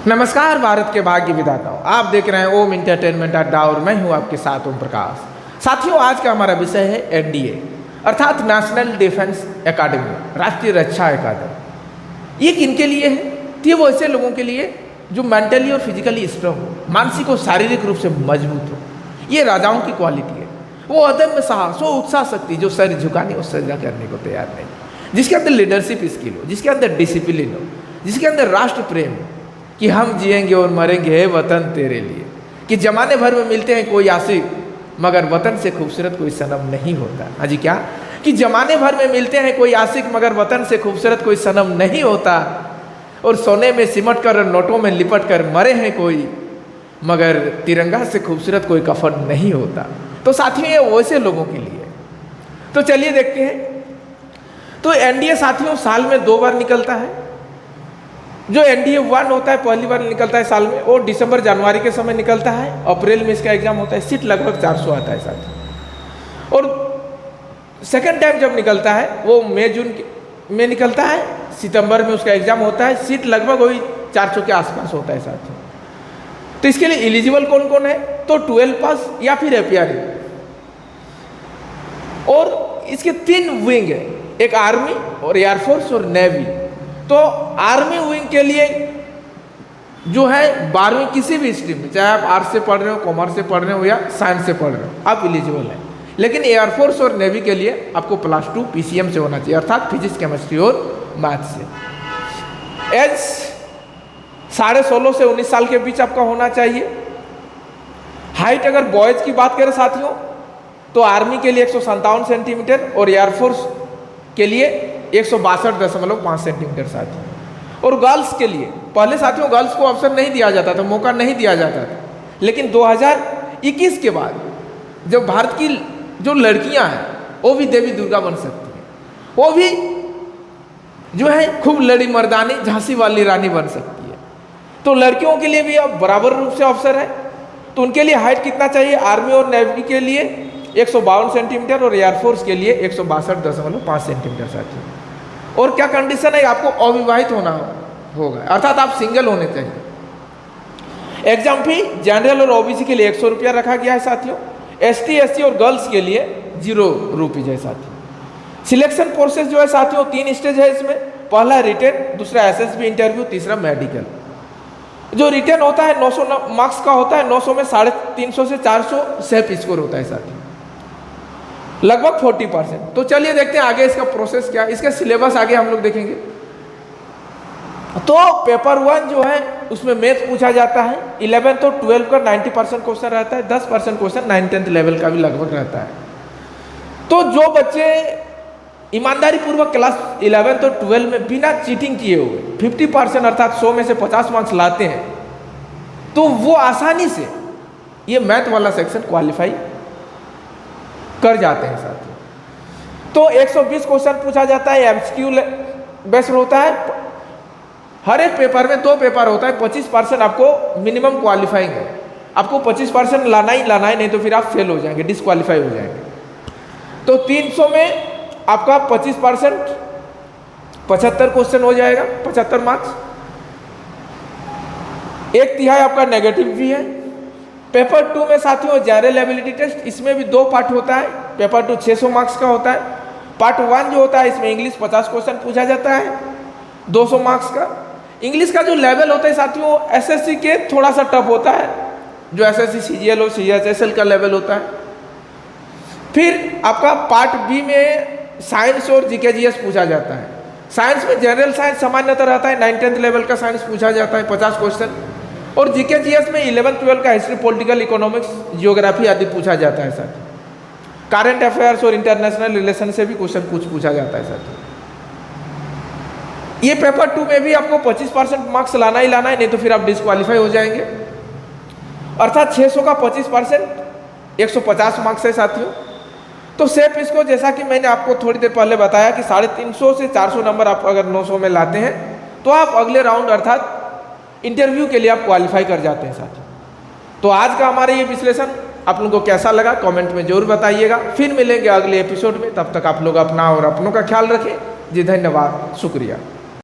नमस्कार भारत के भाग्य विधाताओं, आप देख रहे हैं ओम एंटरटेनमेंट अड्डा और मैं हूं आपके साथ ओम प्रकाश। साथियों, आज का हमारा विषय है एनडीए अर्थात नेशनल डिफेंस एकेडमी, राष्ट्रीय रक्षा अकादमी। ये किनके लिए है? तो ये वो ऐसे लोगों के लिए जो मेंटली और फिजिकली स्ट्रांग हो, मानसिक और शारीरिक रूप से मजबूत हो। ये राजाओं की क्वालिटी है, वो अदम्य साहस, वो उत्साह शक्ति जो सर झुकाने और सजा करने को तैयार नहीं, जिसके अंदर लीडरशिप स्किल हो, जिसके अंदर डिसिप्लिन हो, जिसके अंदर राष्ट्र प्रेम हो कि हम जिएंगे और मरेंगे है वतन तेरे लिए। कि जमाने भर में मिलते हैं कोई आशिक, मगर वतन से खूबसूरत कोई सनम नहीं होता। हाँ जी, क्या कि जमाने भर में मिलते हैं कोई आशिक, मगर वतन से खूबसूरत कोई सनम नहीं होता। और सोने में सिमट कर, नोटों में लिपट कर मरे हैं कोई, मगर तिरंगा से खूबसूरत कोई कफन नहीं होता। तो साथियों, ये वैसे लोगों के लिए। तो चलिए देखते हैं। तो एनडीए साथियों साल में 2 बार निकलता है। जो एनडीए 1 होता है पहली बार निकलता है साल में, और दिसंबर जनवरी के समय निकलता है। अप्रैल में इसका एग्जाम होता है। सीट लगभग 400 आता है साथ। और सेकंड टाइम जब निकलता है वो मई जून में निकलता है। सितंबर में उसका एग्जाम होता है। सीट लगभग वही 400 के आसपास होता है साथ। तो इसके लिए एलिजिबल कौन कौन है? तो 12 पास या फिर एपीआरई। और इसके 3 विंग है, एक आर्मी और एयरफोर्स और नेवी। तो आर्मी विंग के लिए जो है 12वीं किसी भी स्ट्रीम में, चाहे आप आर्ट्स से पढ़ रहे हो, कॉमर्स से पढ़ रहे हो या साइंस से पढ़ रहे हो, आप एलिजिबल हैं। लेकिन एयरफोर्स और नेवी के लिए आपको +2 पीसीएम से होना चाहिए, अर्थात फिजिक्स, केमिस्ट्री और मैथ से। एज 16.5 से 19 साल के बीच आपका होना चाहिए। हाइट अगर बॉयज की बात करें साथियों, तो आर्मी के लिए 157 सेंटीमीटर और एयरफोर्स के लिए 162.5 सेंटीमीटर साथियों। और गर्ल्स के लिए पहले साथियों गर्ल्स को अवसर नहीं दिया जाता था, मौका नहीं दिया जाता था। लेकिन 2021 के बाद जब भारत की जो लड़कियां हैं वो भी देवी दुर्गा बन सकती हैं, वो भी जो है खूब लड़ी मर्दानी झांसी वाली रानी बन सकती है। तो लड़कियों के लिए भी अब बराबर रूप से अवसर है। तो उनके लिए हाइट कितना चाहिए? आर्मी और नेवी के लिए 152 सेंटीमीटर और एयरफोर्स के लिए 162.5 सेंटीमीटर साथियों। और क्या कंडीशन है? आपको अविवाहित होना होगा, अर्थात आप सिंगल होने चाहिए। एग्जाम फी जनरल और ओबीसी के लिए 100 रुपया रखा गया है साथियों। एसटी, एससी और गर्ल्स के लिए 0 रुपीज है साथियों। सिलेक्शन प्रोसेस जो है साथियों 3 स्टेज है इसमें। पहला रिटेन, दूसरा एसएसबी इंटरव्यू, तीसरा मेडिकल। जो रिटेन होता है 900 मार्क्स का होता है। 900 में 350 से 400 सेल्फ स्कोर होता है साथियों, लगभग 40%। तो चलिए देखते हैं आगे इसका प्रोसेस क्या है, इसका सिलेबस आगे हम लोग देखेंगे। तो पेपर 1 जो है उसमें मैथ पूछा जाता है। 11th और 12th का 90% क्वेश्चन रहता है। 10% क्वेश्चन 9th-10th लेवल का भी लगभग रहता है। तो जो बच्चे ईमानदारी पूर्वक क्लास 11th और 12th में बिना चीटिंग किए हुए 50% अर्थात 100 में से 50 मार्क्स लाते हैं, तो वो आसानी से ये मैथ वाला सेक्शन क्वालिफाई कर जाते हैं साथियों। तो 120 क्वेश्चन पूछा जाता है, एमसीक्यू बेस्ड होता है। हर एक पेपर में 2 पेपर होता है। 25% आपको मिनिमम क्वालिफाइंग है, आपको 25% लाना ही लाना है, नहीं तो फिर आप फेल हो जाएंगे, डिस्क्वालीफाई हो जाएंगे। तो 300 में आपका 25% 75 क्वेश्चन हो जाएगा, 75 मार्क्स। 1/3 आपका नेगेटिव भी है। पेपर 2 में साथियों जनरल एबिलिटी टेस्ट, इसमें भी 2 पार्ट होता है। पेपर 2 600 मार्क्स का होता है। पार्ट 1 जो होता है इसमें इंग्लिश 50 क्वेश्चन पूछा जाता है, 200 मार्क्स का। इंग्लिश का जो लेवल होता है साथियों एसएससी के थोड़ा सा टफ होता है, जो एसएससी सीजीएल और सीएचएसएल का लेवल होता है। फिर आपका पार्ट बी में साइंस और जीके-जीएस पूछा जाता है। साइंस में जनरल साइंस सामान्यतः रहता है, 9th-10th लेवल का साइंस पूछा जाता है 50 क्वेश्चन। और जीके-जीएस में 11th-12th का हिस्ट्री, पॉलिटिकल, इकोनॉमिक्स, जियोग्राफी आदि पूछा जाता है साथियों। करंट अफेयर्स और इंटरनेशनल रिलेशन से भी क्वेश्चन कुछ पूछा जाता है साथियों। ये पेपर 2 में भी आपको 25% मार्क्स लाना ही लाना है, नहीं तो फिर आप डिस्क्वालीफाई हो जाएंगे। अर्थात 600 का 25% 150 मार्क्स है साथियों। तो सेफ इसको, जैसा कि मैंने आपको थोड़ी देर पहले बताया कि 350 से 400 नंबर आप अगर 900 में लाते हैं तो आप अगले राउंड अर्थात इंटरव्यू के लिए आप क्वालिफाई कर जाते हैं साथियों। तो आज का हमारा ये विश्लेषण आप लोगों को कैसा लगा कमेंट में जरूर बताइएगा। फिर मिलेंगे अगले एपिसोड में, तब तक आप लोग अपना और अपनों का ख्याल रखें। जी धन्यवाद, शुक्रिया।